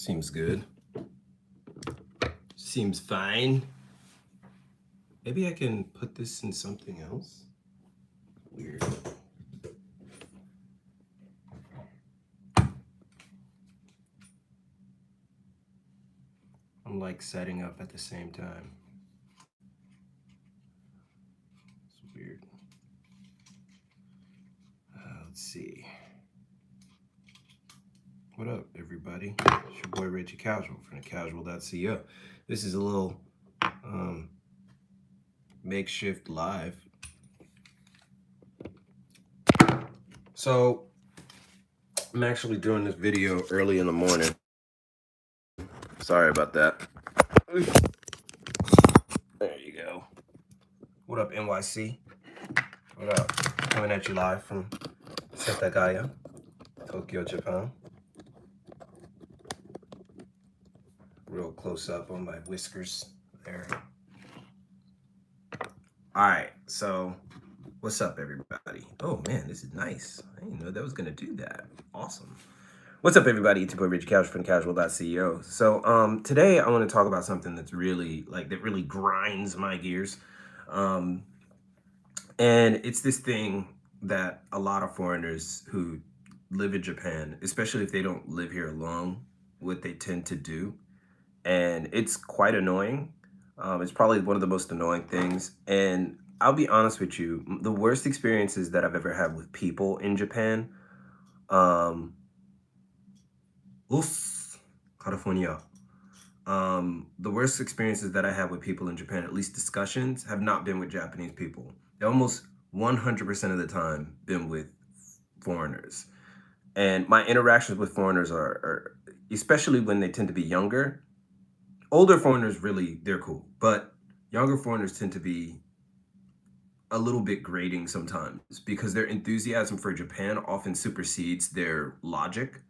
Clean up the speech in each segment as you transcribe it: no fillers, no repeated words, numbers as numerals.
Seems good. Seems fine. Maybe I can put this in something else. Weird. I'm like setting up at the same time. It's weird. Let's see. What up, everybody? It's your boy Reggie Casual from THECASUAL.co. This is a little makeshift live. So I'm actually doing this video early in the morning. Sorry about that. There you go. What up, NYC? What up? Coming at you live from Setagaya, Tokyo, Japan. Real close up on my whiskers there. All right, so what's up, everybody? Oh man, this is nice. I didn't know that was gonna do that. Awesome. What's up, everybody? It's your boy Rich Casual from TheCasual.co. So today I want to talk about something that's really that really grinds my gears. And it's this thing that a lot of foreigners who live in Japan, especially if they don't live here alone, what they tend to do. And it's quite annoying. It's probably one of the most annoying things. And I'll be honest with you, the worst experiences that I've ever had with people in Japan, California. The worst experiences that I have with people in Japan, at least discussions, have not been with Japanese people. They're almost 100% of the time been with foreigners. And my interactions with foreigners are, especially when they tend to be younger. Older foreigners, really, they're cool. But younger foreigners tend to be a little bit grating sometimes because their enthusiasm for Japan often supersedes their logic.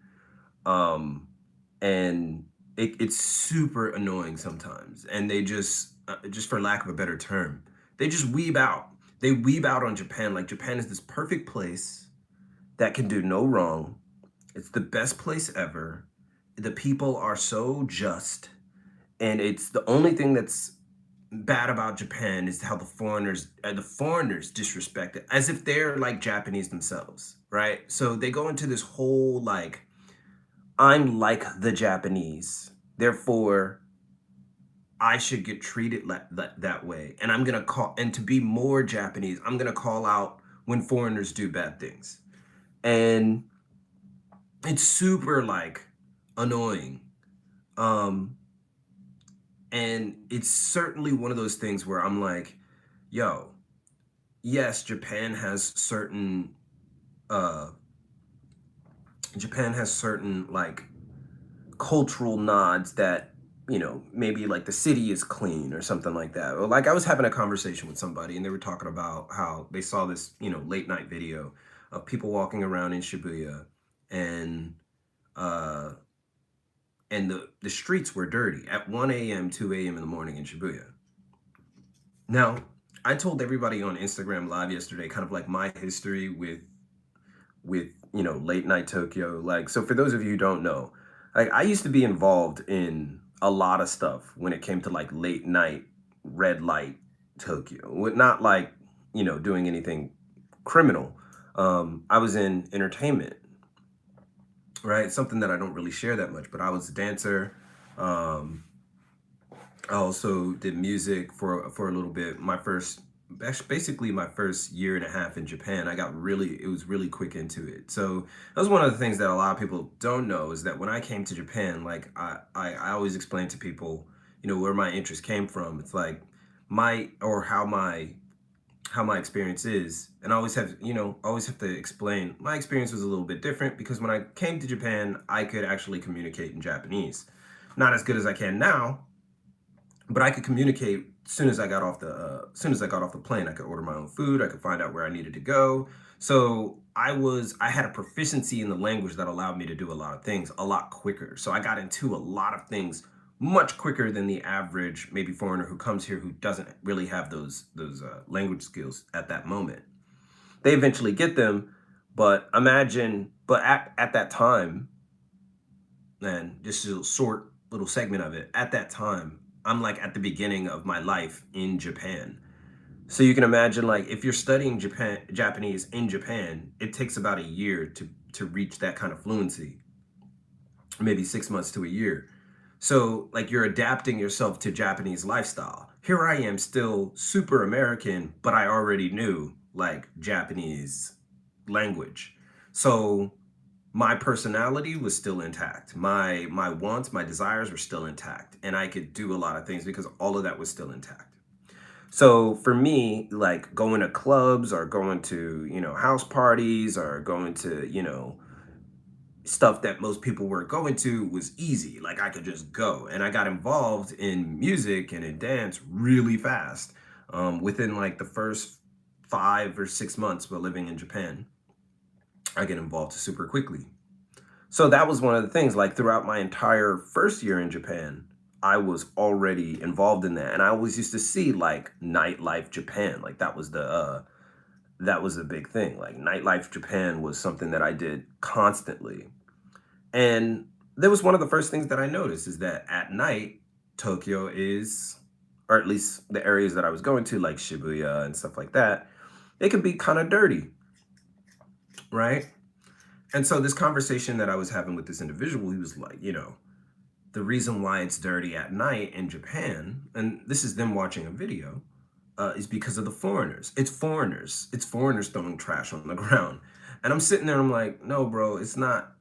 And it's super annoying sometimes. And they just for lack of a better term, they just weeb out. They weeb out on Japan. Like, Japan is this perfect place that can do no wrong. It's the best place ever. The people are so just. And it's the only thing that's bad about Japan is how the foreigners disrespect it, as if they're like Japanese themselves, right? So they go into this whole like, I'm like the Japanese, therefore I should get treated that way. And I'm gonna and to be more Japanese, I'm gonna call out when foreigners do bad things. And it's super like annoying. And it's certainly one of those things where I'm like, yo, yes, Japan has certain like cultural nods that, you know, maybe like the city is clean or something like that. Or like I was having a conversation with somebody and they were talking about how they saw this, you know, late night video of people walking around in Shibuya and the streets were dirty at 1 a.m., 2 a.m. in the morning in Shibuya. Now, I told everybody on Instagram Live yesterday kind of like my history with you know, late night Tokyo. Like, so for those of you who don't know, like I used to be involved in a lot of stuff when it came to like late night red light Tokyo. Not like, you know, doing anything criminal. I was in entertainment, right? Something that I don't really share that much, but I was a dancer. I also did music for a little bit. Basically my first year and a half in Japan, it was really quick into it. So that was one of the things that a lot of people don't know, is that when I came to Japan, like I always explain to people, you know, where my interest came from. It's like how my experience is. And I always have to explain my experience was a little bit different because when I came to Japan, I could actually communicate in Japanese. Not as good as I can now, but I could communicate as soon as I got off the plane. I could order my own food. I could find out where I needed to go. So I had a proficiency in the language that allowed me to do a lot of things a lot quicker. So I got into a lot of things much quicker than the average maybe foreigner who comes here who doesn't really have those language skills at that moment. They eventually get them, but at that time, and just a short little segment of it. At that time, I'm like at the beginning of my life in Japan. So you can imagine, like, if you're studying Japanese in Japan, it takes about a year to reach that kind of fluency, maybe 6 months to a year. So, like, you're adapting yourself to Japanese lifestyle. Here I am, still super American, but I already knew like Japanese language. So my personality was still intact. My wants, my desires were still intact, and I could do a lot of things because all of that was still intact. So for me, like going to clubs or going to, house parties or going to, stuff that most people were going to was easy. Like I could just go. And I got involved in music and in dance really fast. Within like the first 5 or 6 months while living in Japan, I get involved super quickly. So that was one of the things, like throughout my entire first year in Japan, I was already involved in that. And I always used to see like nightlife Japan. Like that was a big thing. Like nightlife Japan was something that I did constantly. And that was one of the first things that I noticed is that at night, Tokyo is, or at least the areas that I was going to, like Shibuya and stuff like that, it can be kind of dirty, right? And so this conversation that I was having with this individual, he was like, the reason why it's dirty at night in Japan, and this is them watching a video, is because of the foreigners. It's foreigners. It's foreigners throwing trash on the ground. And I'm sitting there, I'm like, no, bro, it's not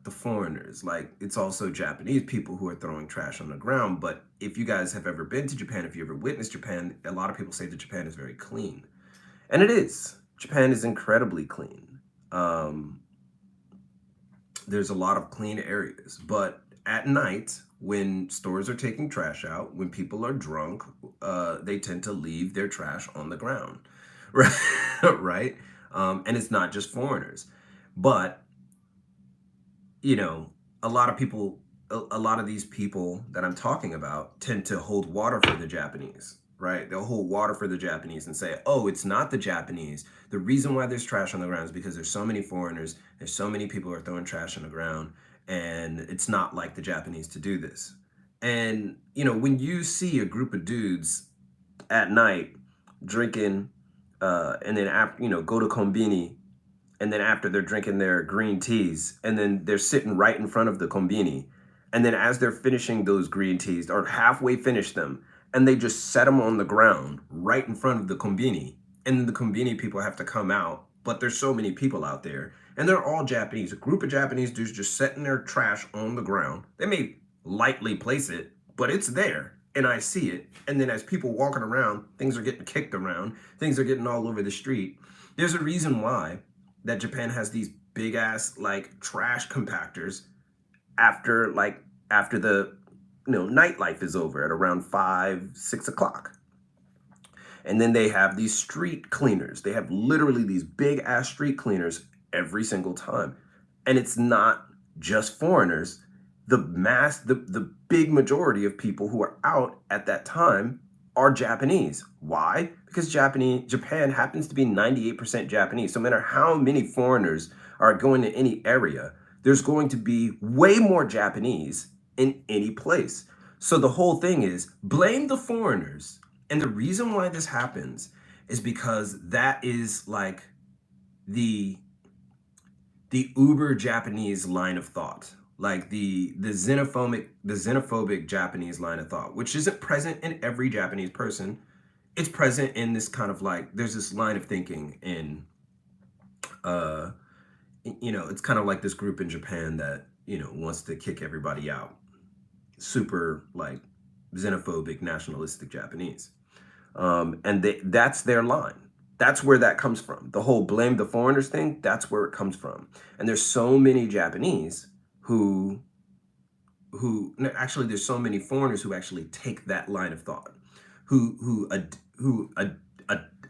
the foreigners. Like, it's also Japanese people who are throwing trash on the ground. But if you guys have ever been to Japan, if you ever witnessed Japan, a lot of people say that Japan is very clean. And it is. Japan is incredibly clean. Um, there's a lot of clean areas. But at night, when stores are taking trash out, when people are drunk, they tend to leave their trash on the ground. Right? Right? And it's not just foreigners. But you know, a lot of people, a lot of these people that I'm talking about tend to hold water for the Japanese, right? They'll hold water for the Japanese and say, oh, it's not the Japanese. The reason why there's trash on the ground is because there's so many foreigners, there's so many people who are throwing trash on the ground, and it's not like the Japanese to do this. And, when you see a group of dudes at night drinking, and then after, go to kombini, and then after they're drinking their green teas, and then they're sitting right in front of the kombini, and then as they're finishing those green teas or halfway finish them, and they just set them on the ground right in front of the kombini, and then the kombini people have to come out, but there's so many people out there, and they're all Japanese, a group of Japanese dudes just setting their trash on the ground. They may lightly place it, but it's there and I see it. And then as people walking around, things are getting kicked around, things are getting all over the street. There's a reason why that Japan has these big ass like trash compactors after the nightlife is over at around 5, 6 o'clock. And then they have these street cleaners. They have literally these big ass street cleaners every single time. And it's not just foreigners. The big majority of people who are out at that time are Japanese. Why? Because Japan happens to be 98% Japanese. So no matter how many foreigners are going to any area, there's going to be way more Japanese in any place. So the whole thing is blame the foreigners. And the reason why this happens is because that is like the uber Japanese line of thought, like the xenophobic Japanese line of thought, which isn't present in every Japanese person. It's present in this kind of like there's this line of thinking in uh it's kind of like this group in Japan that wants to kick everybody out, super like xenophobic nationalistic Japanese. And that's their line. That's where that comes from. The whole blame the foreigners thing, that's where it comes from. And there's so many Japanese who no, actually there's so many foreigners who actually take that line of thought, who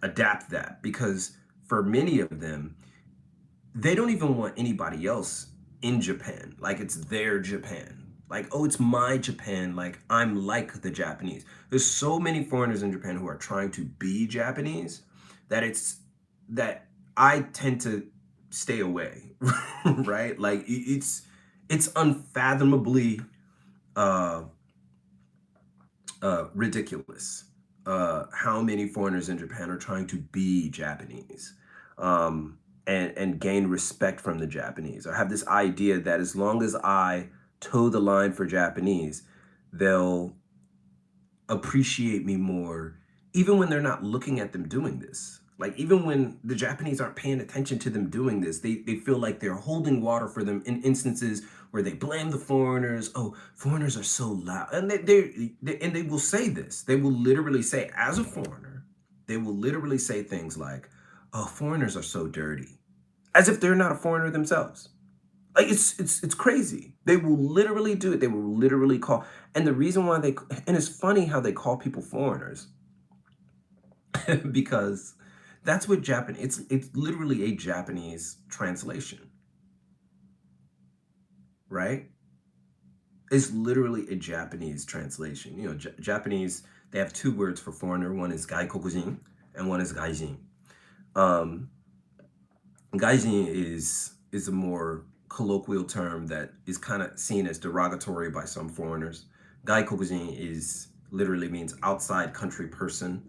adapt that, because for many of them, they don't even want anybody else in Japan. Like it's their Japan. Like, oh, it's my Japan. Like I'm like the Japanese. There's so many foreigners in Japan who are trying to be Japanese that that I tend to stay away, right? Like It's unfathomably uh, ridiculous how many foreigners in Japan are trying to be Japanese, and gain respect from the Japanese, or have this idea that as long as I toe the line for Japanese, they'll appreciate me more, even when they're not looking at them doing this. Like, even when the Japanese aren't paying attention to them doing this, they feel like they're holding water for them in instances where they blame the foreigners. Oh, foreigners are so loud. And they will say this. They will literally say, as a foreigner, they will literally say things like, oh, foreigners are so dirty, as if they're not a foreigner themselves. Like, it's crazy. They will literally do it. They will literally call, and the reason why they, and it's funny how they call people foreigners, because that's what Japanese. It's literally a Japanese translation, right? It's literally a Japanese translation. You know, Japanese, they have two words for foreigner. One is gaikokujin, and one is gaijin. Um, Gaijin is a more colloquial term that is kind of seen as derogatory by some foreigners. Gaikokujin is literally means outside country person,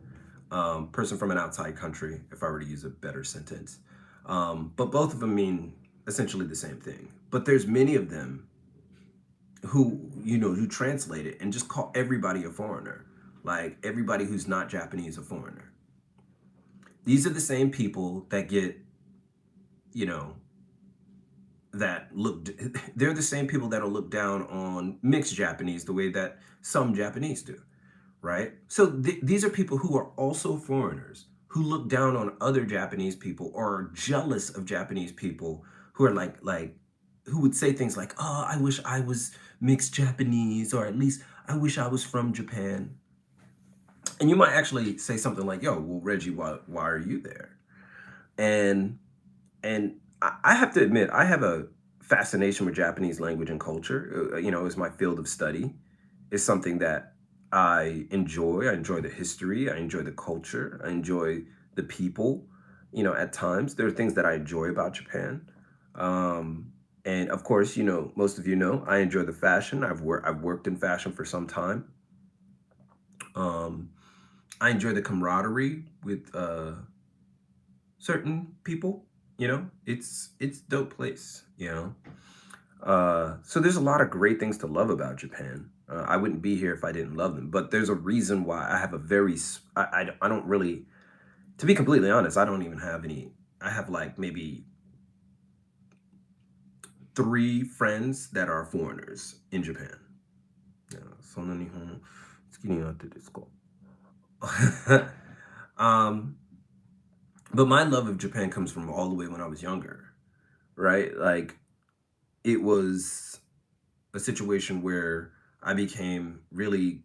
person from an outside country, if I were to use a better sentence. But both of them mean essentially the same thing. But there's many of them who, who translate it and just call everybody a foreigner. Like, everybody who's not Japanese a foreigner. These are the same people that get, you know, that look, they're the same people that'll look down on mixed Japanese the way that some Japanese do, right? So these are people who are also foreigners who look down on other Japanese people, or are jealous of Japanese people who are like who would say things like, "Oh, I wish I was mixed Japanese, or at least I wish I was from Japan." And you might actually say something like, "Yo, well, Reggie, why are you there?" And I have to admit, I have a fascination with Japanese language and culture. It's my field of study. It's something that I enjoy. I enjoy the history. I enjoy the culture. I enjoy the people. At times there are things that I enjoy about Japan. And of course, most of I enjoy the fashion. I've worked in fashion for some time. Um, I enjoy the camaraderie with certain people. It's dope place. So there's a lot of great things to love about Japan. I wouldn't be here if I didn't love them. But there's a reason why I have a very I don't really, to be completely honest, I don't even have any. I have like maybe three friends that are foreigners in Japan. Yeah, そんな日本好きになってですか? um, but my love of Japan comes from all the way when I was younger, right? Like, it was a situation where I became really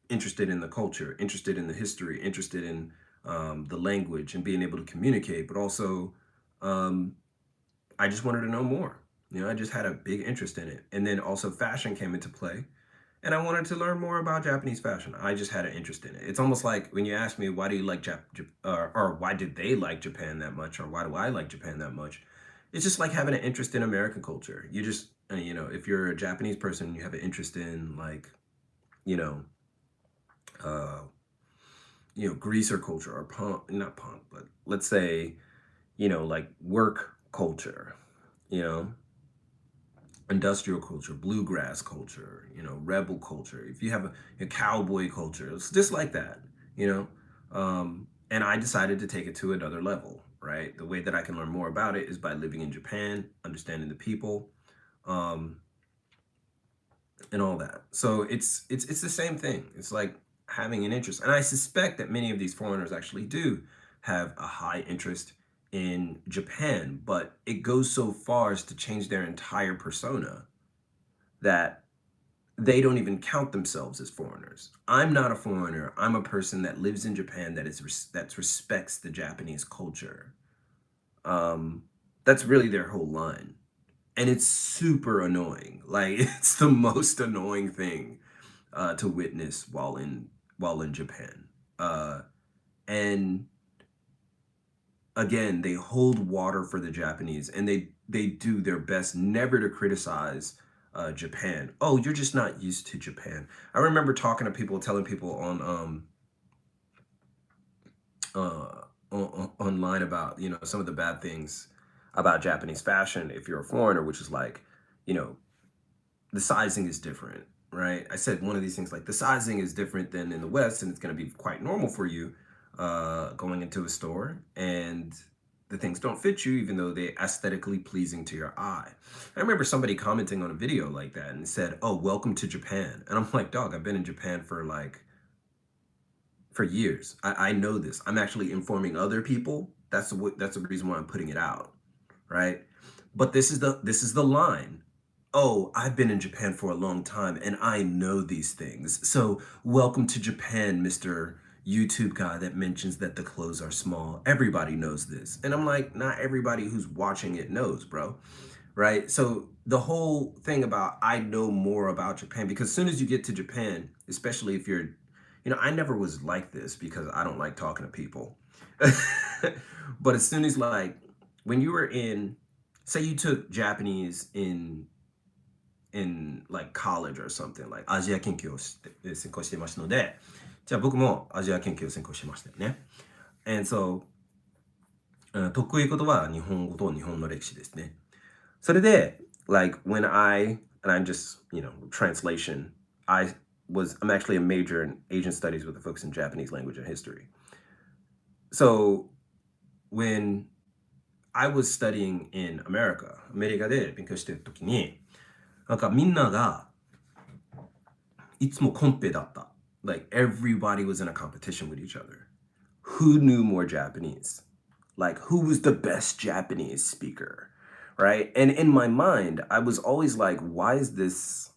interested in the culture, interested in the history, interested in the language and being able to communicate, but also um, I just wanted to know more. I just had a big interest in it. And then also fashion came into play. And I wanted to learn more about Japanese fashion. I just had an interest in it. It's almost like when you ask me, why do you like or why did they like Japan that much, or why do I like Japan that much? It's just like having an interest in American culture. You just, if you're a Japanese person, you have an interest in, like, you know, uh, greaser culture, or not punk, but let's say, like work culture, you know, industrial culture, bluegrass culture, rebel culture. If you have a cowboy culture, it's just like that, you know. And I decided to take it to another level, right? The way that I can learn more about it is by living in Japan, understanding the people, um, and all that. So it's the same thing. It's like having an interest, and I suspect that many of these foreigners actually do have a high interest in Japan, but it goes so far as to change their entire persona that they don't even count themselves as foreigners. I'm not a foreigner. I'm a person that lives in Japan that respects the Japanese culture. Um, that's really their whole line, and it's super annoying. Like, it's the most annoying thing to witness while in Japan. And again, they hold water for the Japanese, and they do their best never to criticize Japan. Oh, you're just not used to Japan. I remember talking to people, telling people on online about, you know, some of the bad things about Japanese fashion if you're a foreigner, which is like, you know, the sizing is different, right? I said one of these things like the sizing is different than in the West, and it's going to be quite normal for you going into a store, and the things don't fit you, even though they're aesthetically pleasing to your eye. I remember somebody commenting on a video like that and said, "Oh, welcome to Japan," and I'm like, "Dog, I've been in Japan for years. I know this. I'm actually informing other people. That's the reason why I'm putting it out, right? But this is the line. Oh, I've been in Japan for a long time and I know these things. So welcome to Japan, Mr. YouTube guy that mentions that the clothes are small. Everybody knows this. And I'm like, not everybody who's watching it knows, bro. Right? So the whole thing about I know more about Japan, because as soon as you get to Japan, especially if you're, you know, I never was like this because I don't like talking to people. But as soon as like when you were in, say you took Japanese in like college or something, like アジア研究を専攻していましたので、じゃあ僕もアジア研究を専攻してましたよね。And so、得意言葉は日本語と日本の歴史ですね。それで、like when and I'm just, you know, translation, I'm actually a major in Asian studies with a focus in Japanese language and history. So when I was studying in America, アメリカで勉強してるときに、なんかみんながいつもコンペだった。Like everybody was in a competition with each other. Who knew more Japanese? Like who was the best Japanese speaker? Right? And in my mind, I was always like, why is this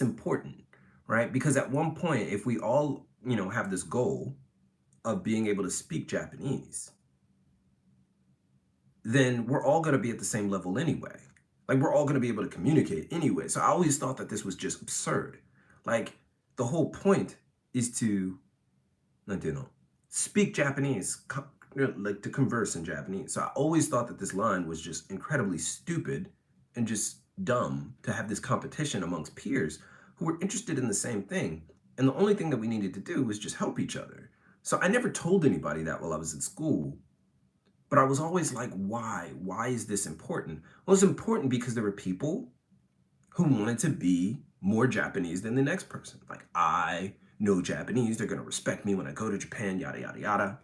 important? Right? Because at one point, if we all, you know, have this goal of being able to speak Japanese, then we're all going to be at the same level anyway. Like we're all going to be able to communicate anyway. So I always thought that this was just absurd. Like the whole point is to, speak Japanese, like to converse in Japanese. So I always thought that this line was just incredibly stupid and just dumb to have this competition amongst peers who were interested in the same thing. And the only thing that we needed to do was just help each other. So I never told anybody that while I was in school. But I was always like, why? Why is this important? Well, it's important because there were people who wanted to be more Japanese than the next person. Like, I know Japanese. They're going to respect me when I go to Japan, yada, yada, yada.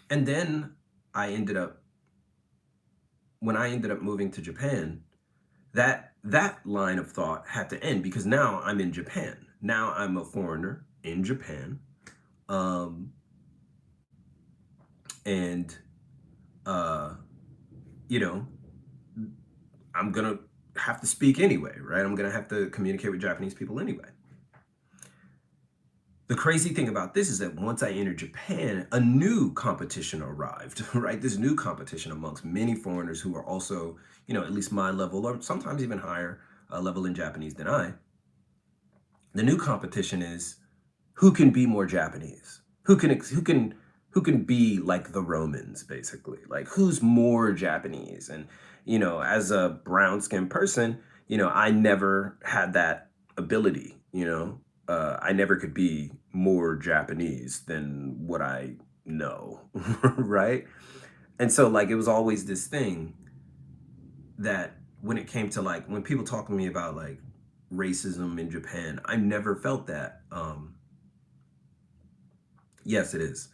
And then when I ended up moving to Japan, that line of thought had to end because now I'm in Japan. Now I'm a foreigner in Japan. And you know, I'm gonna have to speak anyway, right? I'm gonna have to communicate with Japanese people anyway. The crazy thing about this is that once I entered Japan, a new competition arrived, right? This new competition amongst many foreigners who are also, you know, at least my level or sometimes even higher level in Japanese than I. The new competition is who can be more Japanese? Who can be like the Romans, basically? Like who's more Japanese? And, you know, as a brown skinned person, you know, I never had that ability, you know. I never could be more Japanese than what I know, right? And so like it was always this thing that when it came to like when people talk to me about like racism in Japan, I never felt that. Yes, it is.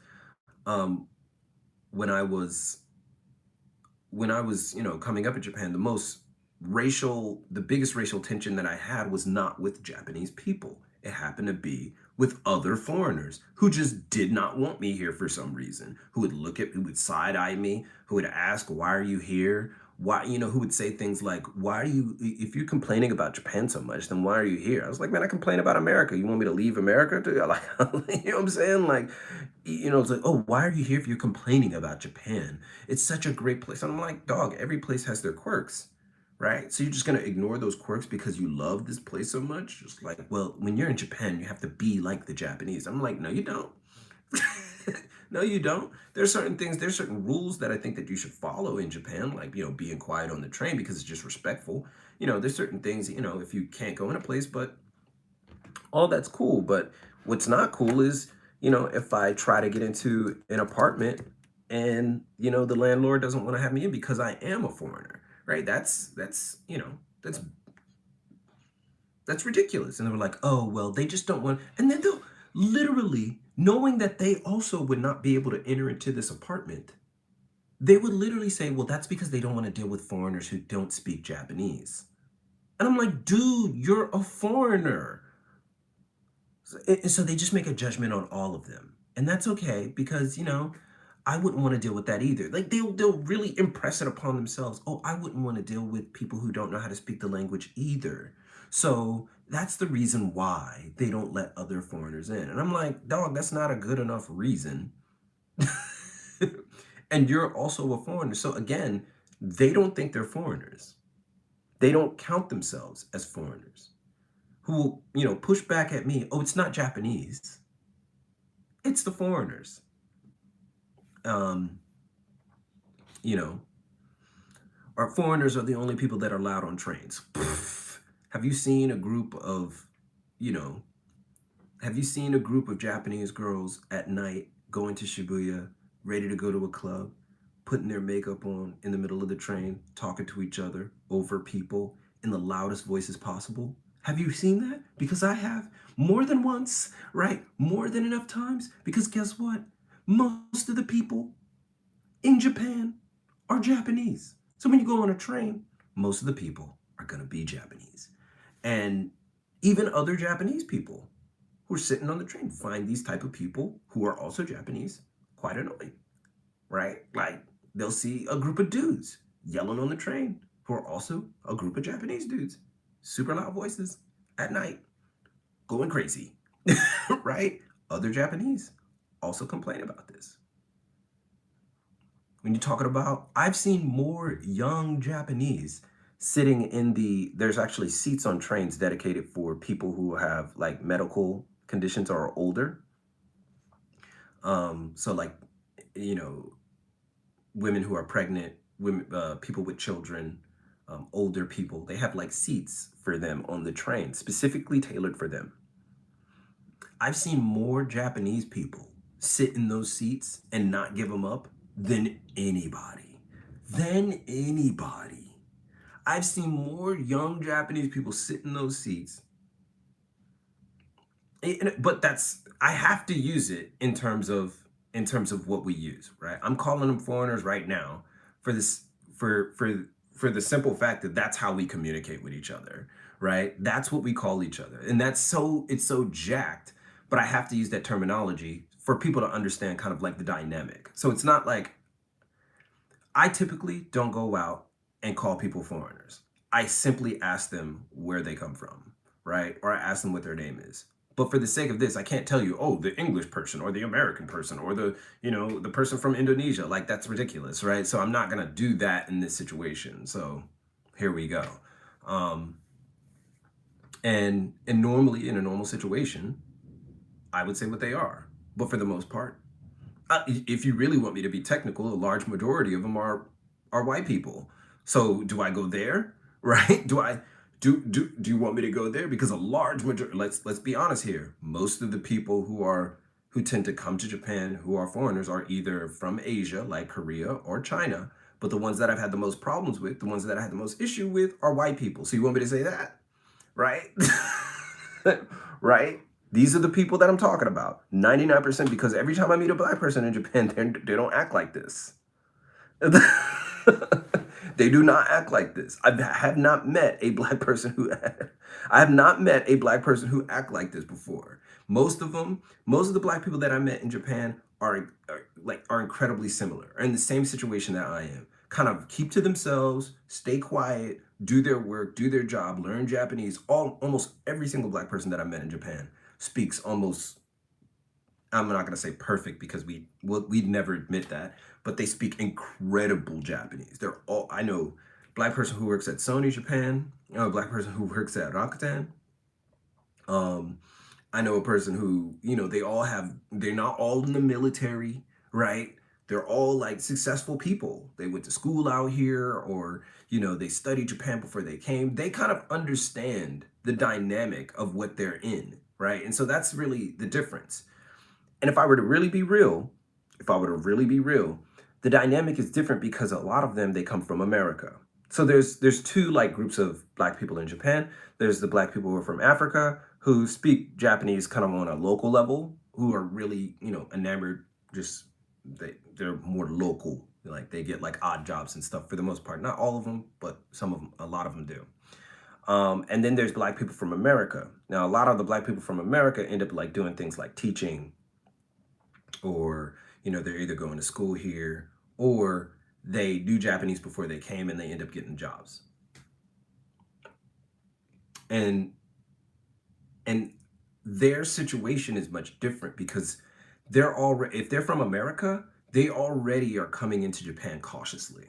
Um, when I was you know, coming up in Japan, the biggest racial tension that I had was not with Japanese people. It happened to be with other foreigners who just did not want me here for some reason, who would side eye me, who would ask, why are you here? Why, you know, who would say things like, if you're complaining about Japan so much, then why are you here? I was like, man, I complain about America. You want me to leave America? Like, you know what I'm saying? Like, you know, it's like, oh, why are you here if you're complaining about Japan? It's such a great place. And I'm like, dog, every place has their quirks, right? So you're just going to ignore those quirks because you love this place so much? Just like, well, when you're in Japan, you have to be like the Japanese. I'm like, no, you don't. No, you don't. There's certain things, there's certain rules that I think that you should follow in Japan, like, being quiet on the train because it's just respectful. There's certain things, if you can't go in a place, but all that's cool. But what's not cool is, if I try to get into an apartment and, the landlord doesn't want to have me in because I am a foreigner, right? That's ridiculous. And they were like, oh, well, they just don't want, and then they'll literally, knowing that they also would not be able to enter into this apartment, they would literally say, well, that's because they don't want to deal with foreigners who don't speak Japanese. And I'm like, dude, you're a foreigner. So they just make a judgment on all of them. And that's okay because, I wouldn't want to deal with that either. Like they'll really impress it upon themselves. Oh, I wouldn't want to deal with people who don't know how to speak the language either. So that's the reason why they don't let other foreigners in. And I'm like, dog, that's not a good enough reason. And you're also a foreigner. So again, they don't think they're foreigners. They don't count themselves as foreigners. Who will, push back at me, oh, it's not Japanese. It's the foreigners. Um, you know, Our foreigners are the only people that are allowed on trains. Have you seen a group of, you know, have you seen a group of Japanese girls at night going to Shibuya, ready to go to a club, putting their makeup on in the middle of the train, talking to each other over people in the loudest voices possible? Have you seen that? Because I have more than once, right? More than enough times. Because guess what? Most of the people in Japan are Japanese. So when you go on a train, most of the people are going to be Japanese. And even other Japanese people who are sitting on the train find these type of people who are also Japanese quite annoying, right? Like they'll see a group of dudes yelling on the train who are also a group of Japanese dudes, super loud voices at night, going crazy, right? Other Japanese also complain about this. When you're talking about, I've seen more young Japanese sitting there's actually seats on trains dedicated for people who have like medical conditions or are older. So like, you know, women who are pregnant, women, people with children, older people, they have like seats for them on the train, specifically tailored for them. I've seen more Japanese people sit in those seats and not give them up than anybody. Than anybody. I've seen more young Japanese people sit in those seats. But I have to use it in terms of what we use, right? I'm calling them foreigners right now for this for the simple fact that that's how we communicate with each other, right? That's what we call each other. And it's so jacked, but I have to use that terminology for people to understand kind of like the dynamic. So it's not like I typically don't go out and call people foreigners. I simply ask them where they come from, right? Or I ask them what their name is. But for the sake of this, I can't tell you, oh, the English person or the American person or the person from Indonesia. Like that's ridiculous, right? So I'm not gonna do that in this situation. So here we go. Um, and normally in a normal situation, I would say what they are. But for the most part, if you really want me to be technical, a large majority of them are white people. So do I go there? Right? Do you want me to go there? Because a large majority, let's be honest here. Most of the people who tend to come to Japan who are foreigners are either from Asia, like Korea or China. But the ones that I've had the most problems with, the ones that I had the most issue with, are white people. So you want me to say that? Right? Right? These are the people that I'm talking about. 99%, because every time I meet a black person in Japan, they don't act like this. They do not act like this. I have not met a black person who I have not met a black person who act like this before. Most of the black people that I met in Japan are incredibly similar, are in the same situation that I am. Kind of keep to themselves, stay quiet, do their work, do their job, learn Japanese. Almost every single black person that I met in Japan speaks almost, I'm not going to say perfect because we'd never admit that, but they speak incredible Japanese. I know black person who works at Sony Japan, I know a black person who works at Rakuten, um, I know a person who, they're not all in the military, right? They're all like successful people. They went to school out here, or, they studied Japan before they came. They kind of understand the dynamic of what they're in, right? And so that's really the difference. And if I were to really be real, if I were to really be real, the dynamic is different because a lot of them, they come from America. So there's two like groups of black people in Japan. There's the black people who are from Africa who speak Japanese kind of on a local level, who are really, enamored, just they're more local. Like they get like odd jobs and stuff for the most part. Not all of them, but some of them, a lot of them do. And then there's black people from America. Now, a lot of the black people from America end up like doing things like teaching, or they're either going to school here, or they do Japanese before they came and they end up getting jobs. And and their situation is much different because they're already, if they're from America, they already are coming into Japan cautiously,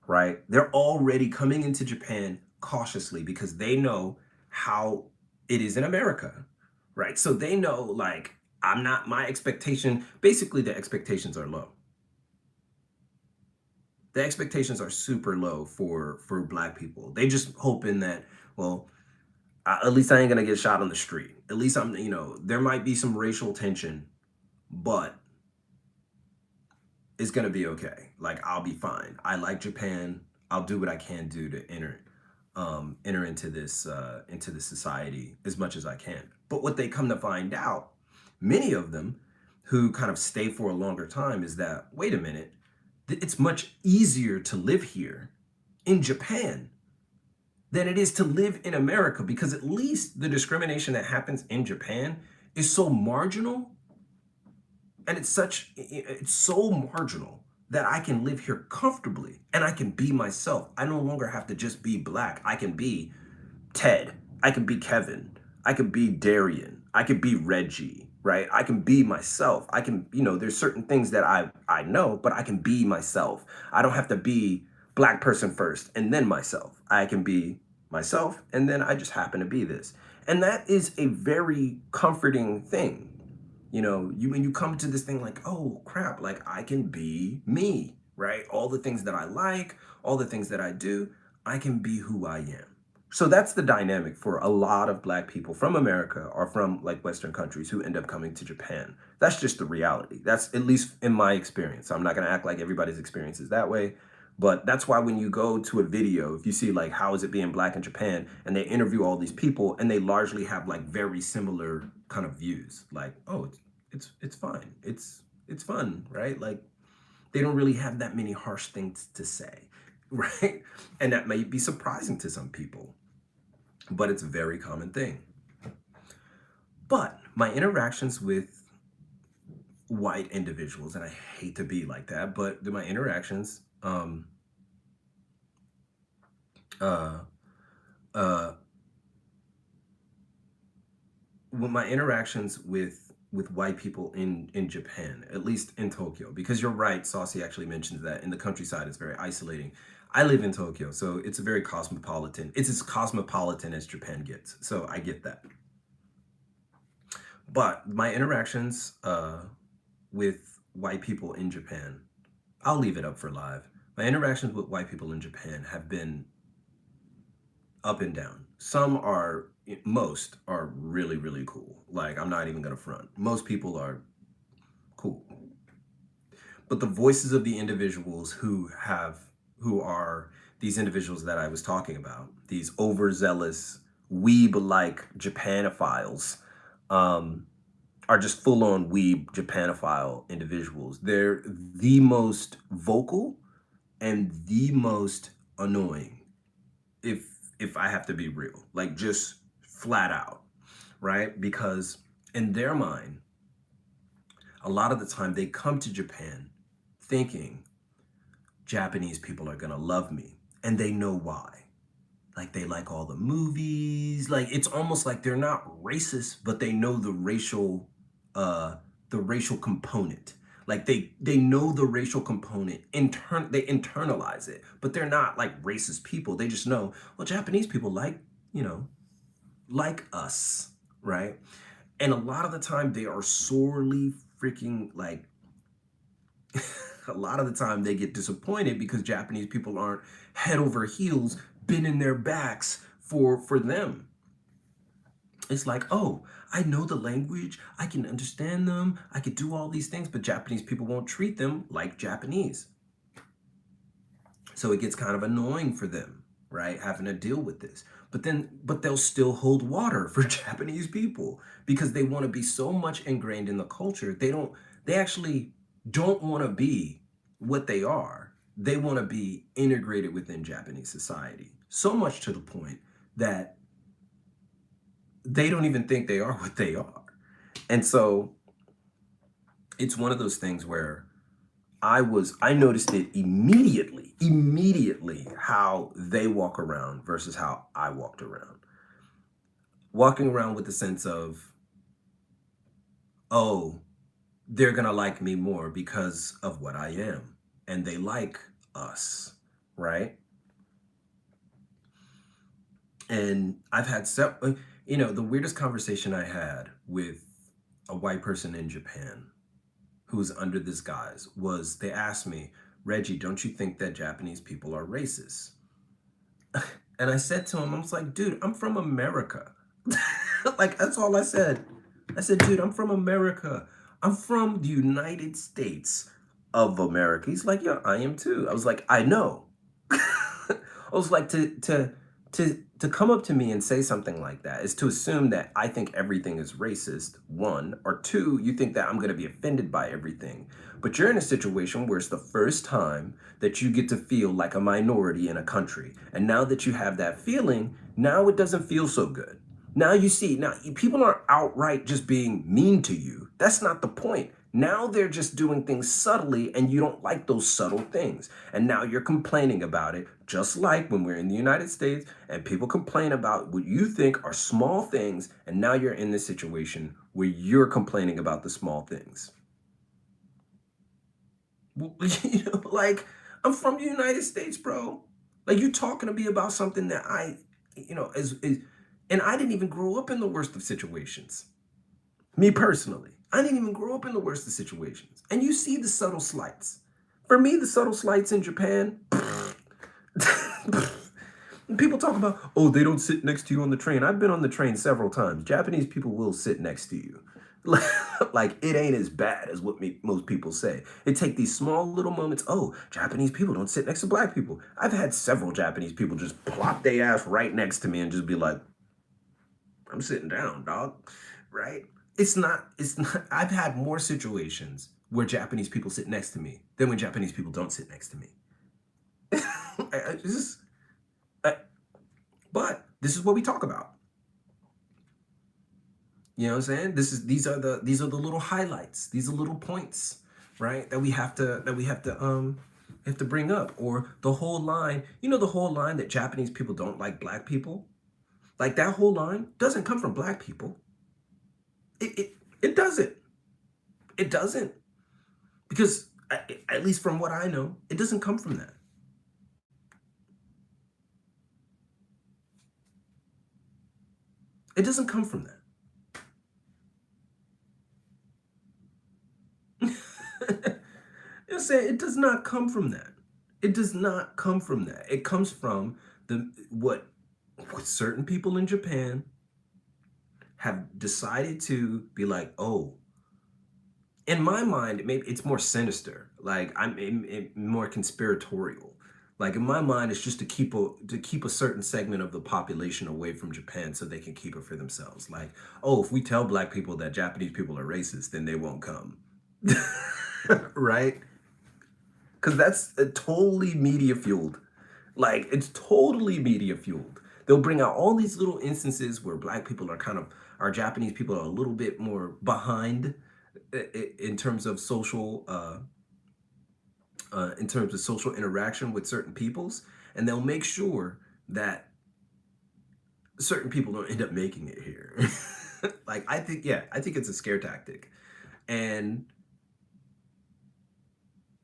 right? They're already coming into Japan cautiously because they know how it is in America, right? So they know, like, I'm not, my expectation, basically the expectations are low. The expectations are super low for black people. They just hoping that, well, at least I ain't gonna get shot on the street. At least I'm, there might be some racial tension, but it's gonna be okay. Like, I'll be fine. I like Japan. I'll do what I can do to enter into this society as much as I can. But what they come to find out, many of them who kind of stay for a longer time, is that, wait a minute, it's much easier to live here in Japan than it is to live in America, because at least the discrimination that happens in Japan is so marginal, and it's so marginal that I can live here comfortably and I can be myself. I no longer have to just be black. I can be Ted. I can be Kevin. I can be Darian. I can be Reggie, right? I can be myself. I can, there's certain things that I know, but I can be myself. I don't have to be black person first and then myself. I can be myself and then I just happen to be this. And that is a very comforting thing. When you come to this thing like, oh crap, like I can be me, right? All the things that I like, all the things that I do, I can be who I am. So that's the dynamic for a lot of black people from America or from like Western countries who end up coming to Japan. That's just the reality. That's at least in my experience. I'm not going to act like everybody's experience is that way. But that's why when you go to a video, if you see like how is it being black in Japan, and they interview all these people and they largely have like very similar kind of views, like, oh, it's fine. It's fun, right? Like they don't really have that many harsh things to say, right? And that may be surprising to some people, but it's a very common thing. But my interactions with white individuals, and I hate to be like that, but my interactions, uh, uh, when my interactions with white people in Japan, at least in Tokyo, because you're right, Saucy actually mentions that in the countryside it's very isolating. I live in Tokyo, so it's a very cosmopolitan. It's as cosmopolitan as Japan gets. So I get that. But my interactions with white people in Japan, I'll leave it up for live. My interactions with white people in Japan have been up and down. Most are really, really cool. Like, I'm not even gonna front. Most people are cool. But the voices of the individuals who are these individuals that I was talking about, these overzealous, weeb-like Japanophiles, um, are just full-on weeb Japanophile individuals. They're the most vocal and the most annoying, if I have to be real, like just flat out, right? Because in their mind, a lot of the time they come to Japan thinking Japanese people are gonna love me, and they know why. Like they like all the movies. Like it's almost like they're not racist, but they know uh the racial component. Like they know the racial component. They internalize it, but they're not like racist people. They just know, well, Japanese people like, you know, like us, right? And a lot of the time they are sorely freaking like a lot of the time they get disappointed because Japanese people aren't head over heels bending their backs for them. It's like, oh, I know the language, I can understand them, I could do all these things, but Japanese people won't treat them like Japanese. So it gets kind of annoying for them, right? Having to deal with this. But they'll still hold water for Japanese people because they want to be so much ingrained in the culture. They actually don't want to be what they are. They want to be integrated within Japanese society. So much to the point that they don't even think they are what they are. And so it's one of those things where I noticed it immediately how they walk around versus how I walked around. Walking around with the sense of, oh, they're gonna like me more because of what I am. And they like us, right? And I've had several, the weirdest conversation I had with a white person in Japan who was under this guise was they asked me, Reggie, don't you think that Japanese people are racist? And I said to him, I was like, dude, I'm from America. Like, that's all I said. I said, dude, I'm from America. I'm from the United States of America. He's like, yeah, I am too. I was like, I know. I was like, to come up to me and say something like that is to assume that I think everything is racist, one, or two, you think that I'm going to be offended by everything. But you're in a situation where it's the first time that you get to feel like a minority in a country. And now that you have that feeling, now it doesn't feel so good. Now you see, now people aren't outright just being mean to you. That's not the point. Now they're just doing things subtly and you don't like those subtle things. And now you're complaining about it, just like when we're in the United States and people complain about what you think are small things. And now you're in this situation where you're complaining about the small things. Like, I'm from the United States, bro. Like, you're talking to me about something that and I didn't even grow up in the worst of situations. Me personally, I didn't even grow up in the worst of situations. And you see the subtle slights. For me, the subtle slights in Japan, people talk about, oh, they don't sit next to you on the train. I've been on the train several times. Japanese people will sit next to you. Like, it ain't as bad as what most people say. They take these small little moments. Oh, Japanese people don't sit next to black people. I've had several Japanese people just plop their ass right next to me and just be like, I'm sitting down, dog. Right? It's not, I've had more situations where Japanese people sit next to me than when Japanese people don't sit next to me. I just, I, but this is what we talk about. You know what I'm saying? These are the little highlights. These are little points, right? That we have to bring up. Or the whole line, the whole line that Japanese people don't like black people. Like, that whole line doesn't come from black people. It doesn't. It doesn't. Because at least from what I know, it doesn't come from that. It doesn't come from that. You know, saying it does not come from that. It does not come from that. It comes from what certain people in Japan have decided to be like, oh, in my mind, maybe it's more sinister. Like, more conspiratorial. Like, in my mind, it's just to keep a certain segment of the population away from Japan so they can keep it for themselves. Like, oh, if we tell black people that Japanese people are racist, then they won't come. Right? Because that's totally media fueled. Like, it's totally media fueled. They'll bring out all these little instances where black people our Japanese people are a little bit more behind in terms of social interaction with certain peoples, and they'll make sure that certain people don't end up making it here. Like, I think it's a scare tactic, and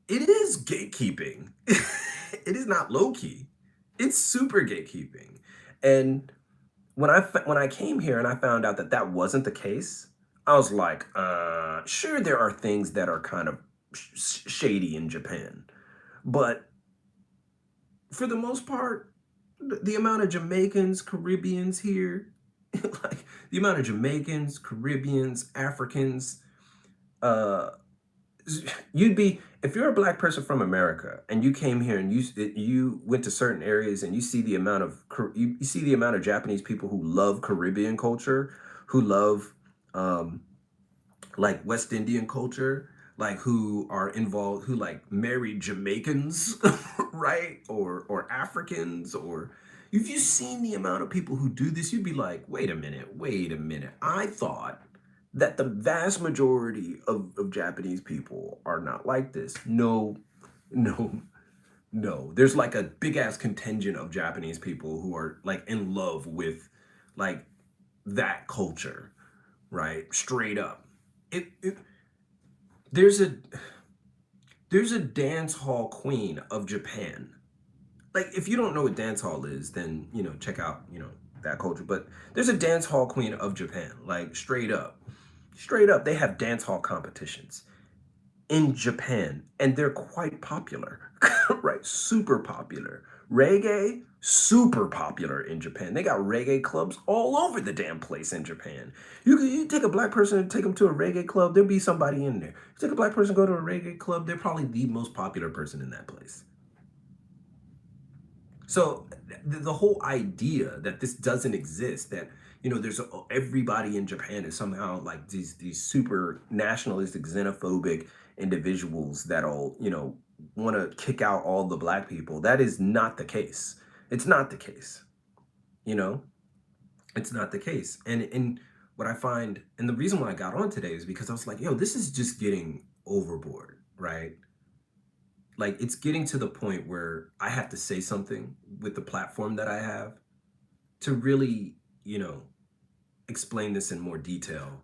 it is gatekeeping. It is not low key. It's super gatekeeping. And when I came here and I found out that that wasn't the case, I was like, sure, there are things that are kind of shady in Japan, but for the most part, the amount of Jamaicans, Caribbeans here, like the amount of Jamaicans, Caribbeans, Africans, uh, you'd be if you're a black person from America and you came here and you went to certain areas and you see the amount of you see the amount of Japanese people who love Caribbean culture, who love um, like West Indian culture, like who are involved, who like marry Jamaicans, right? Or Africans, or if you've seen the amount of people who do this, you'd be like, wait a minute. I thought that the vast majority of Japanese people are not like this. No, no, no. There's like a big ass contingent of Japanese people who are like in love with like that culture, right? Straight up. It there's a there's a dance hall queen of Japan. Like if you don't know what dance hall is, then check out that culture. But there's a dance hall queen of Japan. Like straight up, they have dance hall competitions in Japan, and they're quite popular, right? Super popular. Reggae, super popular in Japan. They got reggae clubs all over the damn place in Japan. You take a black person and take them to a reggae club, there'll be somebody in there. You take a black person, go to a reggae club, they're probably the most popular person in that place. So the whole idea that this doesn't exist, that there's everybody in Japan is somehow like these super nationalistic, xenophobic individuals that'll want to kick out all the black people. That is not the case. It's not the case. You know, it's not the case. And what I find, and the reason why I got on today is because I was like, yo, this is just getting overboard, right? Like it's getting to the point where I have to say something with the platform that I have to really, explain this in more detail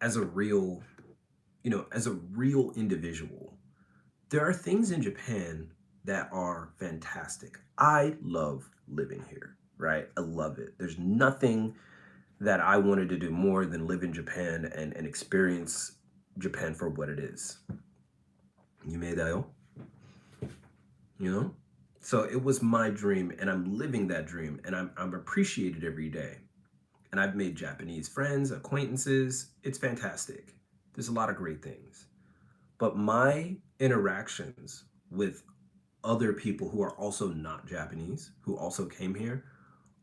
as a real, as a real individual. There are things in Japan that are fantastic. I love living here, right? I love it. There's nothing that I wanted to do more than live in Japan and experience Japan for what it is. Yume you know? So it was my dream, and I'm living that dream, and I'm appreciated every day. And I've made Japanese friends, acquaintances. It's fantastic. There's a lot of great things. But my interactions with other people who are also not Japanese, who also came here,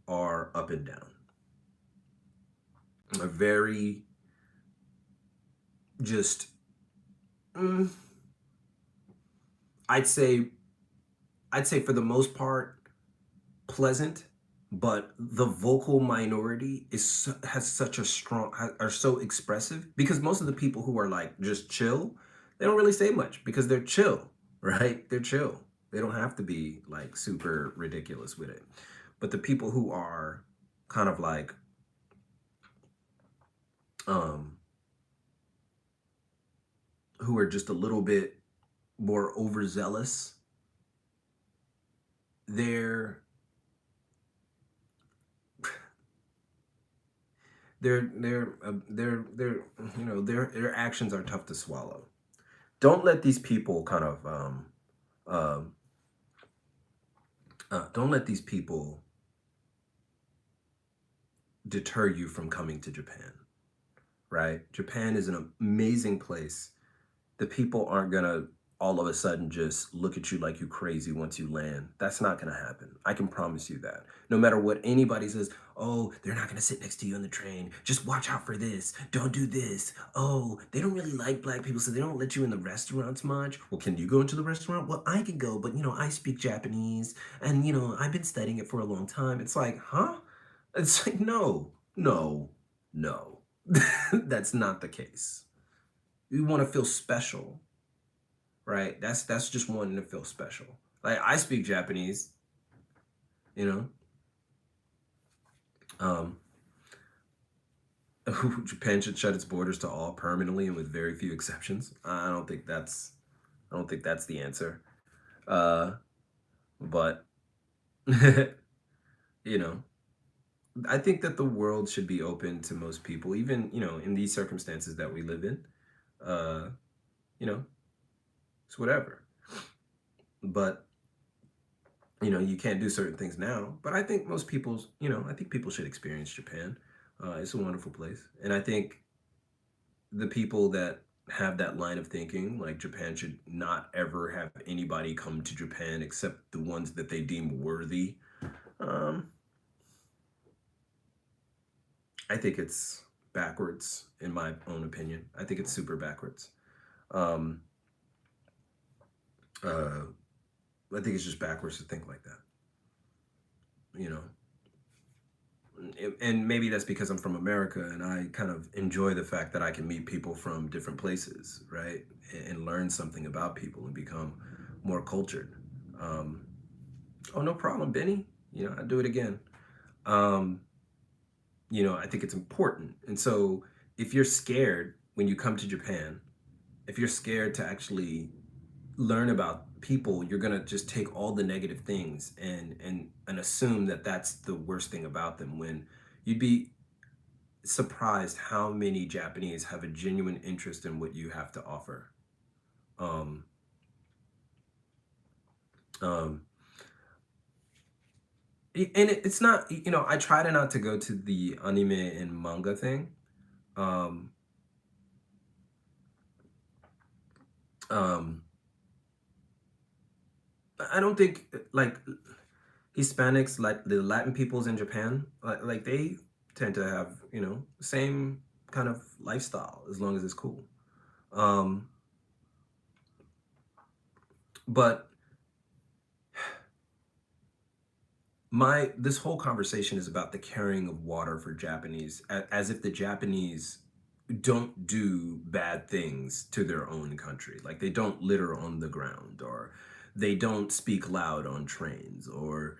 are up and down. Are very just, mm, I'd say, for the most part, pleasant, but the vocal minority has such a strong, are so expressive, because most of the people who are like just chill, they don't really say much because they're chill, right? They're chill. They don't have to be like super ridiculous with it. But the people who are kind of like um who are just a little bit more overzealous, they're they're their actions are tough to swallow. Don't let these people kind of um don't let these people deter you from coming to Japan, right? Japan is an amazing place. The people aren't gonna all of a sudden just look at you like you crazy once you land. That's not gonna happen. I can promise you that. No matter what anybody says, oh, they're not gonna sit next to you on the train. Just watch out for this. Don't do this. Oh, they don't really like black people, so they don't let you in the restaurants much. Well, can you go into the restaurant? Well, I can go, but I speak Japanese, and I've been studying it for a long time. It's like, huh? It's like, no, no, no. That's not the case. You want to feel special, right? That's just wanting to feel special. Like I speak Japanese, you know. Um, Japan should shut its borders to all permanently and with very few exceptions. I don't think that's the answer. Uh, but you know, I think that the world should be open to most people, even, in these circumstances that we live in. Uh, you know, it's whatever. But, you can't do certain things now. But I think most people's, I think people should experience Japan. It's a wonderful place. And I think the people that have that line of thinking, like Japan should not ever have anybody come to Japan except the ones that they deem worthy. Um, I think it's backwards, in my own opinion. I think it's super backwards. Um, uh, I think it's just backwards to think like that. You know, and maybe that's because I'm from America and I kind of enjoy the fact that I can meet people from different places, right? And learn something about people and become more cultured. Um, oh, no problem, Benny. I do it again. Um, I think it's important. And so if you're scared when you come to Japan, if you're scared to actually learn about people, you're gonna just take all the negative things and assume that that's the worst thing about them. When you'd be surprised how many Japanese have a genuine interest in what you have to offer. Um, um, and it's not, I try to not to go to the anime and manga thing. Um, um, I don't think like Hispanics, like the Latin peoples in Japan, like they tend to have, same kind of lifestyle as long as it's cool. Um, but my this whole conversation is about the carrying of water for Japanese, as if the Japanese don't do bad things to their own country. Like they don't litter on the ground, or they don't speak loud on trains, or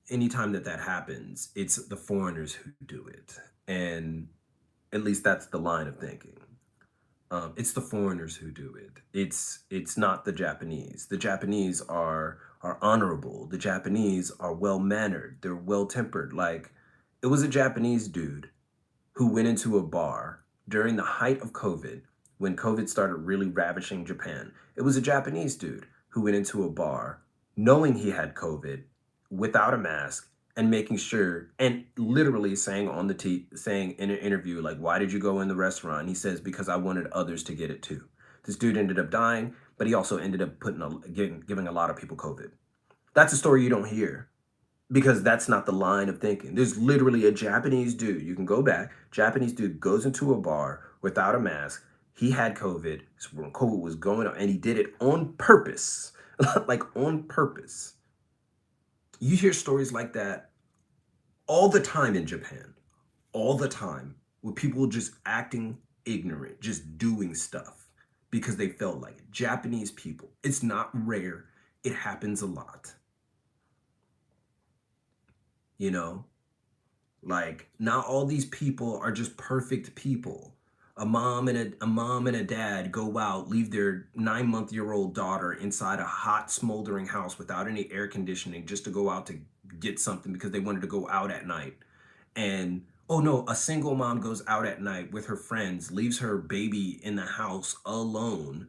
anytime that happens, it's the foreigners who do it. And at least that's the line of thinking. It's the foreigners who do it. It's not the Japanese. The Japanese are honorable. The Japanese are well mannered. They're well tempered. Like it was a Japanese dude who went into a bar during the height of COVID, when COVID started really ravishing Japan. It was a Japanese dude who went into a bar knowing he had COVID without a mask and making sure, and literally saying saying in an interview, like, why did you go in the restaurant? He says, because I wanted others to get it too. This dude ended up dying, but he also ended up giving a lot of people COVID. That's a story you don't hear, because that's not the line of thinking. There's literally a Japanese dude, you can go back, Japanese dude goes into a bar without a mask. He had COVID, when COVID was going on, and he did it on purpose. Like on purpose. You hear stories like that all the time in Japan, all the time, with people just acting ignorant, just doing stuff because they felt like it. Japanese people, it's not rare, it happens a lot. You know, like not all these people are just perfect people. A mom and a dad go out, leave their 9-month-old daughter inside a hot, smoldering house without any air conditioning just to go out to get something because they wanted to go out at night. And oh no, a single mom goes out at night with her friends, leaves her baby in the house alone,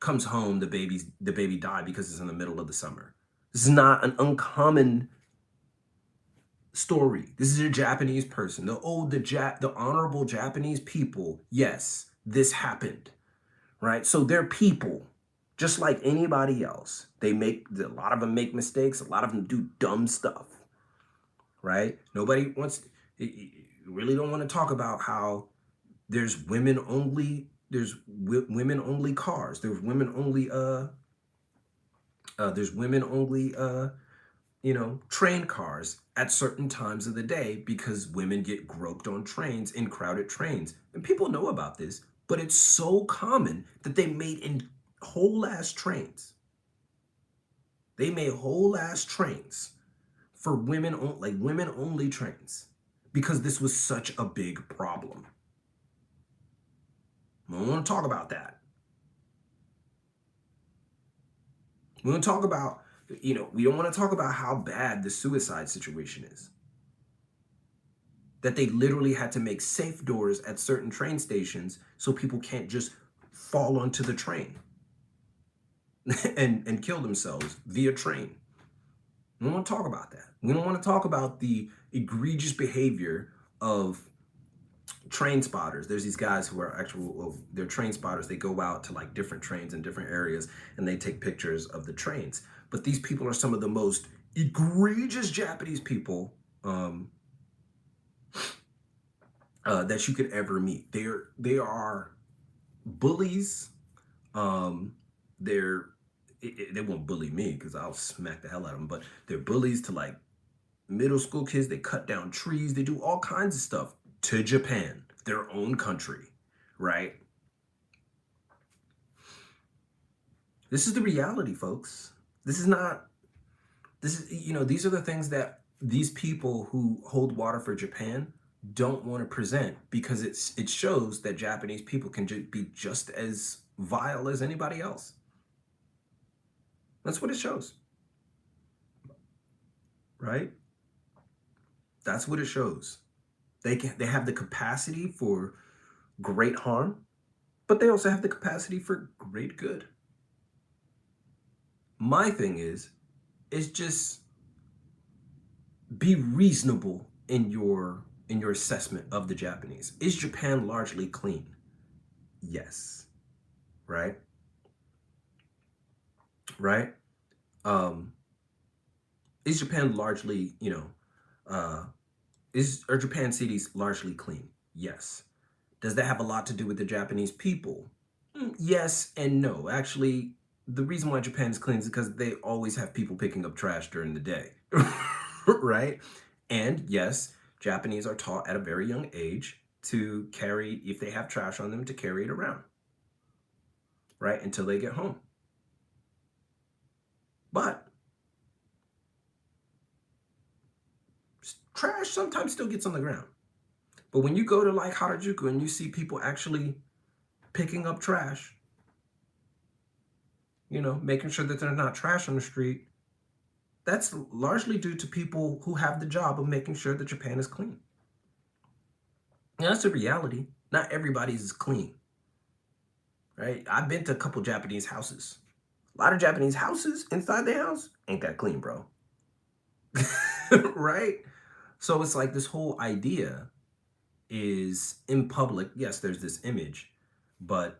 comes home, the baby died because it's in the middle of the summer. This is not an uncommon story. This is a Japanese person. The honorable Japanese people. Yes, this happened, right? So they're people, just like anybody else. A lot of them make mistakes. A lot of them do dumb stuff, right? Nobody wants. You really don't want to talk about how there's women only. There's women only cars. There's women only train cars at certain times of the day because women get groped on trains, in crowded trains. And people know about this, but it's so common that they made in whole ass trains. They made whole ass trains for women, like women only trains, because this was such a big problem. We don't want to talk about that. We want to talk about, we don't want to talk about how bad the suicide situation is. that they literally had to make safe doors at certain train stations so people can't just fall onto the train and kill themselves via train. We don't want to talk about that. We don't want to talk about the egregious behavior of train spotters. There's these guys who are actual, well, they're train spotters. They go out to like different trains in different areas and they take pictures of the trains. But these people are some of the most egregious Japanese people that you could ever meet. They are bullies. They're they won't bully me because I'll smack the hell out of them. But they're bullies to like middle school kids. They cut down trees. They do all kinds of stuff to Japan, their own country, right? This is the reality, folks. This is not, this is, you know, these are the things that these people who hold water for Japan don't want to present because it shows that Japanese people can be just as vile as anybody else. That's what it shows, right? That's what it shows. They have the capacity for great harm, but they also have the capacity for great good. My thing is just be reasonable in your assessment of the Japanese. Is Japan largely clean? Yes. Right? Right? Is Japan largely, are Japan cities largely clean? Yes. Does that have a lot to do with the Japanese people? Yes and no. Actually, the reason why Japan is clean is because they always have people picking up trash during the day. Right? And yes, Japanese are taught at a very young age to carry, if they have trash on them, to carry it around, right? Until they get home. But trash sometimes still gets on the ground. But when you go to like Harajuku and you see people actually picking up trash, making sure that there's not trash on the street, that's largely due to people who have the job of making sure that Japan is clean. Now, that's the reality. Not everybody's is clean, right? I've been to a couple Japanese houses. A lot of Japanese houses inside the house ain't that clean, bro. Right? So it's like this whole idea is in public. Yes, there's this image, but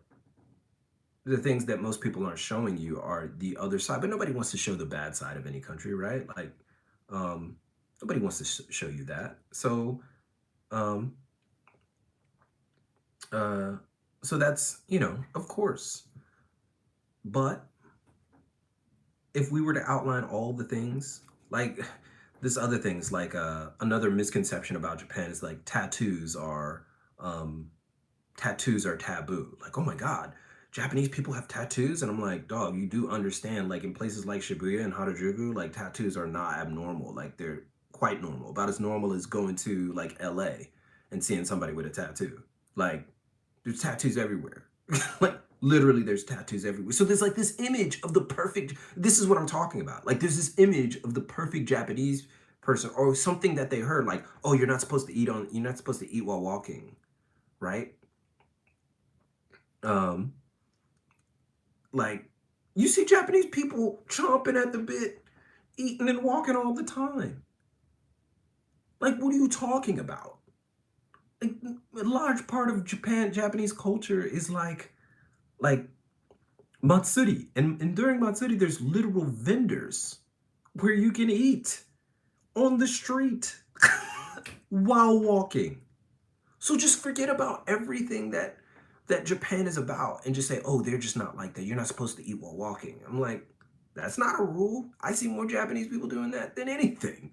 the things that most people aren't showing you are the other side. But nobody wants to show the bad side of any country, right? Like, nobody wants to show you that. So, so that's, of course. But if we were to outline all the things, like this other things, like another misconception about Japan is like tattoos are taboo. Like, oh my God, Japanese people have tattoos? And I'm like, dog, you do understand, like in places like Shibuya and Harajuku, like tattoos are not abnormal. Like they're quite normal, about as normal as going to like LA and seeing somebody with a tattoo. Like there's tattoos everywhere. Like literally there's tattoos everywhere. So there's like this image of the perfect, this is what I'm talking about. Like there's this image of the perfect Japanese person or something that they heard like, oh, you're not supposed to eat while walking, right? Like you see Japanese people chomping at the bit, eating and walking all the time. Like, what are you talking about? Like, a large part of Japanese culture is like Matsuri. And during Matsuri, there's literal vendors where you can eat on the street while walking. So just forget about everything that Japan is about and just say, oh, they're just not like that. You're not supposed to eat while walking. I'm like, that's not a rule. I see more Japanese people doing that than anything.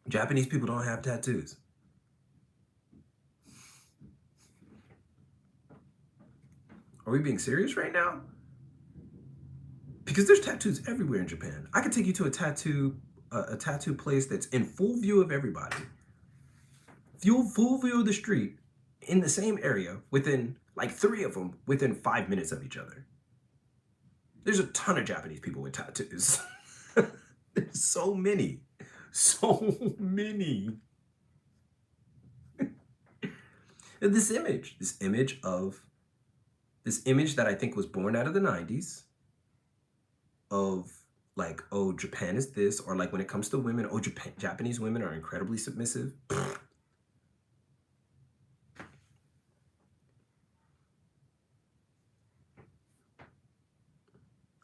Japanese people don't have tattoos. Are we being serious right now? Because there's tattoos everywhere in Japan. I could take you to a tattoo place that's in full view of everybody. Full view of the street in the same area within like 3 of them within 5 minutes of each other. There's a ton of Japanese people with tattoos. There's so many. So many. And this image that I think was born out of the 90s of like, oh, Japan is this, or like when it comes to women, oh, Japanese women are incredibly submissive.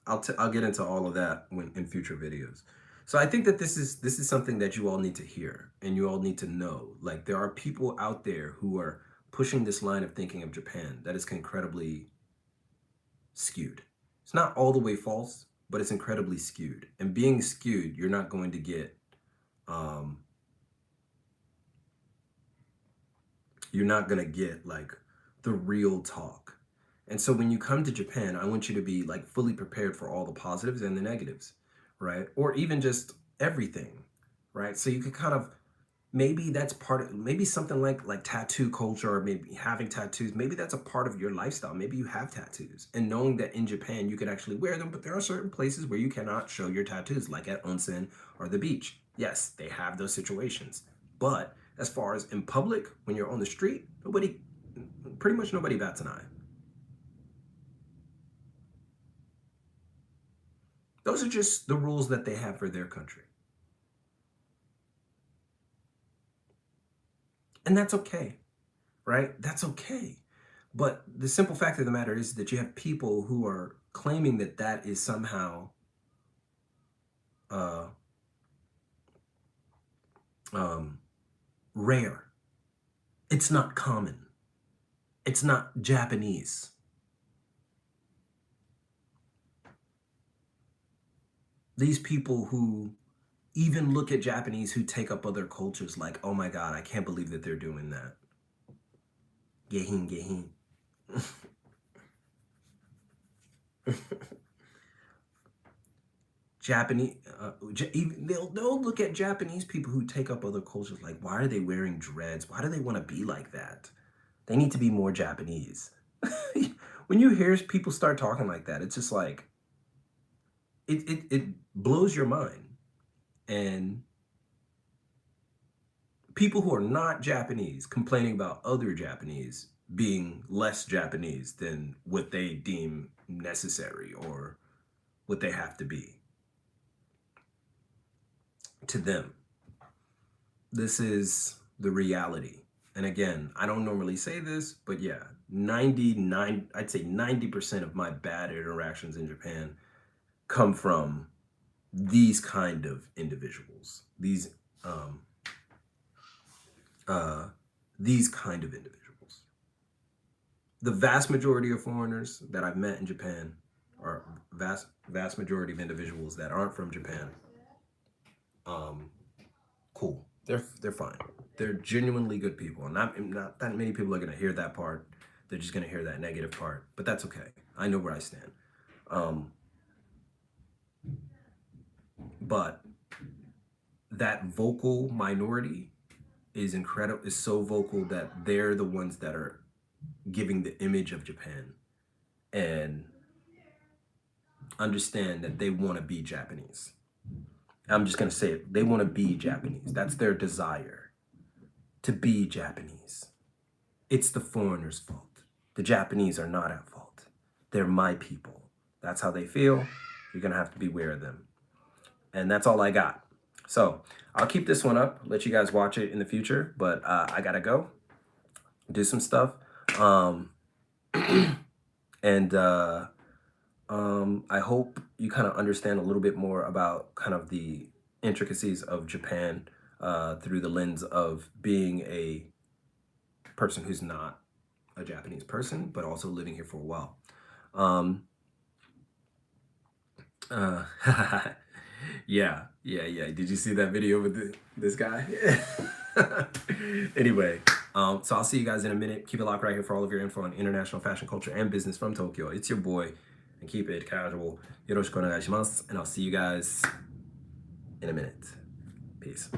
I'll get into all of that in future videos. So I think that this is something that you all need to hear and you all need to know. Like there are people out there who are pushing this line of thinking of Japan that is incredibly skewed. It's not all the way false, but it's incredibly skewed. And being skewed, you're not going to get like the real talk. And so when you come to Japan, I want you to be like fully prepared for all the positives and the negatives, right? Or even just everything, right? So you could kind of, maybe that's part of, maybe something like tattoo culture, or maybe having tattoos, maybe that's a part of your lifestyle. Maybe you have tattoos, and knowing that in Japan you can actually wear them, but there are certain places where you cannot show your tattoos, like at onsen or the beach. Yes, they have those situations, but as far as in public, when you're on the street, pretty much nobody bats an eye. Those are just the rules that they have for their country. And that's okay, right? That's okay. But the simple fact of the matter is that you have people who are claiming that that is somehow rare. It's not common. It's not Japanese. These people who even look at Japanese who take up other cultures like, oh my God, I can't believe that they're doing that. Gehin, gehin. Japanese, they'll look at Japanese people who take up other cultures like, why are they wearing dreads? Why do they want to be like that? They need to be more Japanese. When you hear people start talking like that, it's just like, it blows your mind. And people who are not Japanese complaining about other Japanese being less Japanese than what they deem necessary or what they have to be. To them, this is the reality. And again, I don't normally say this, but yeah, I'd say 90% of my bad interactions in Japan come from these kind of individuals, these kind of individuals. The vast majority of foreigners that I've met in Japan, or vast majority of individuals that aren't from Japan, cool. They're fine. They're genuinely good people. And not that many people are gonna hear that part. They're just gonna hear that negative part. But that's okay. I know where I stand. But that vocal minority is incredible, is so vocal that they're the ones that are giving the image of Japan, and understand that they want to be Japanese. I'm just going to say it. They want to be Japanese. That's their desire, to be Japanese. It's the foreigner's fault. The Japanese are not at fault. They're my people. That's how they feel. You're going to have to beware of them. And that's all I got. So I'll keep this one up, let you guys watch it in the future, but I got to go do some stuff. And I hope you kind of understand a little bit more about kind of the intricacies of Japan through the lens of being a person who's not a Japanese person, but also living here for a while. Yeah. Did you see that video with this guy? Anyway, so I'll see you guys in a minute. Keep it locked right here for all of your info on international fashion culture and business from Tokyo. It's your boy, and keep it casual. Yoroshiku onegai shimasu, and I'll see you guys in a minute. Peace.